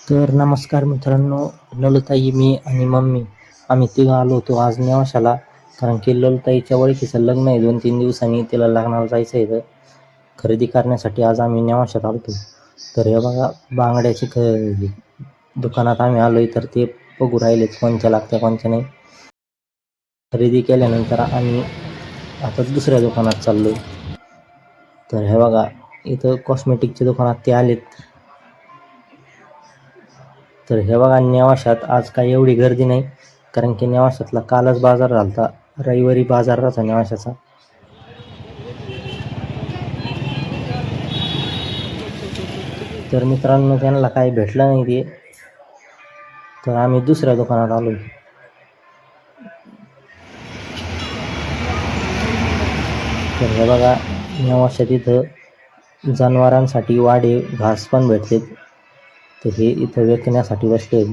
तर नमस्कार मित्रांनो, ललताई, मी आणि मम्मी आम्ही तिघं आलो होतो आज नेवाशाला. कारण की ललताईच्या ओळखीचं लग्न आहे 2-3 दिवसांनी. तिला लग्नाला जायचं आहे, तर खरेदी करण्यासाठी आज आम्ही नेवाशात आलो होतो. तर हे बघा, बांगड्याची दुकानात आम्ही आलो आहे. तर ते बघू राहिलेत कोणत्या लागत्या कोणत्या नाही. खरेदी केल्यानंतर आम्ही आता दुसऱ्या दुकानात चाललो आहे. तर हे बघा, इथं कॉस्मेटिकच्या दुकानात ते आलेत. तर हे बघा, नेवाशात आज काही एवढी गर्दी नाही, कारण की नेवाशातला कालच बाजार झालता. रविवारी बाजार राहतो नेवाशाचा. तर मित्रांनो, त्यांना काही भेटलं नाही ते, तर आम्ही दुसऱ्या दुकानात आलो. तर हे बघा, नेवाशात इथं जनावरांसाठी वाडे घास पण भेटते. तर हे इथं विकण्यासाठी बसले.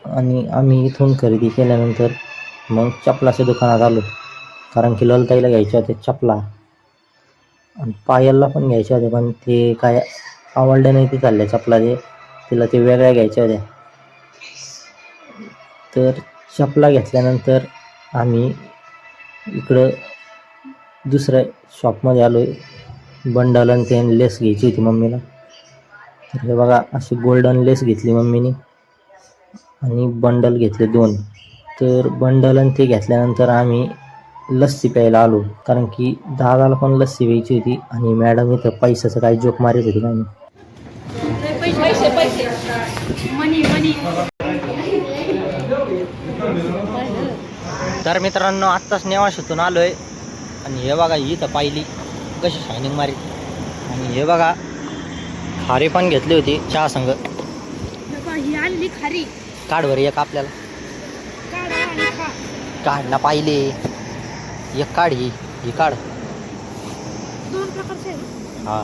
आणि आम्ही इथून खरेदी केल्यानंतर मग चपलाच्या दुकानात आलो, कारण की ललताईला घ्यायच्या होत्या चपला आणि पायलला पण घ्यायच्या होत्या, पण ते काय आवडल्या नाही ते चालल्या चपला. तिला ते वेगळ्या घ्यायच्या होत्या. तर चपला घेतल्यानंतर आम्ही इकडं दुसऱ्या शॉपमध्ये आलो आहे. बंडल आणि ते लेस घ्यायची होती मम्मीला. तर हे बघा, अशी गोल्डन लेस घेतली मम्मीने आणि बंडल घेतले 2. तर बंडल आणि ते घेतल्यानंतर आम्ही लस्सी प्यायला आलो, कारण की दादाला पण लस्सी प्यायची होती आणि मॅडम इथं पैशाचं काही जोक मारत होती काय. तर मित्रांनो, आत्ताच नेवाशातून आलो आहे आणि हे बघा, इथं पाहिली कशी शायनिंग मारी. आणि हे बघा, खारी पण घेतली होती चहा संग. खारी काढ बरं एक आपल्याला. काढ ना पाहिले, एक काढ, ही काढ. हा,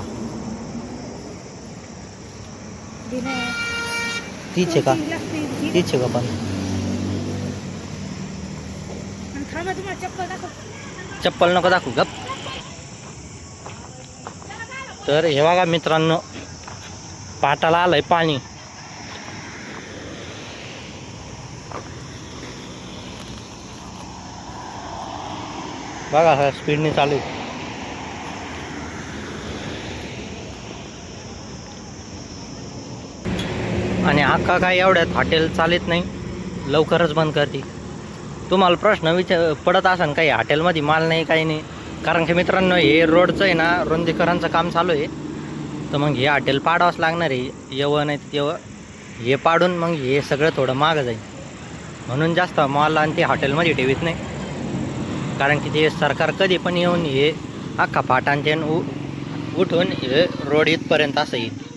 तीच आहे का? तीच आहे का? पण चप्पल नको दाखवू, गप. तर हे बघा मित्रांनो, पाटाला आलंय पाणी. बघा, हा स्पीडने चालू आहे. आणि अक्का काय एवढ्यात हॉटेल चालत नाही, लवकरच बंद करते. तुम्हाला प्रश्न पडत असेल काही हॉटेलमध्ये माल नाही काही नाही, कारण की मित्रांनो, हे रोडचं आहे ना, रुंदीकरणचं काम चालू आहे. तर मग हे हॉटेल पाडावंच लागणार आहे. येवं नाही तेवं हे पाडून मग हे सगळं थोडं मागं जाईल. म्हणून जास्त मॉल आणि ते हॉटेलमध्ये ठेवीत नाही, कारण की ते सरकार कधी पण येऊन हे अख्खा फाटांचे उठून हे रोड इथपर्यंत असं येईल.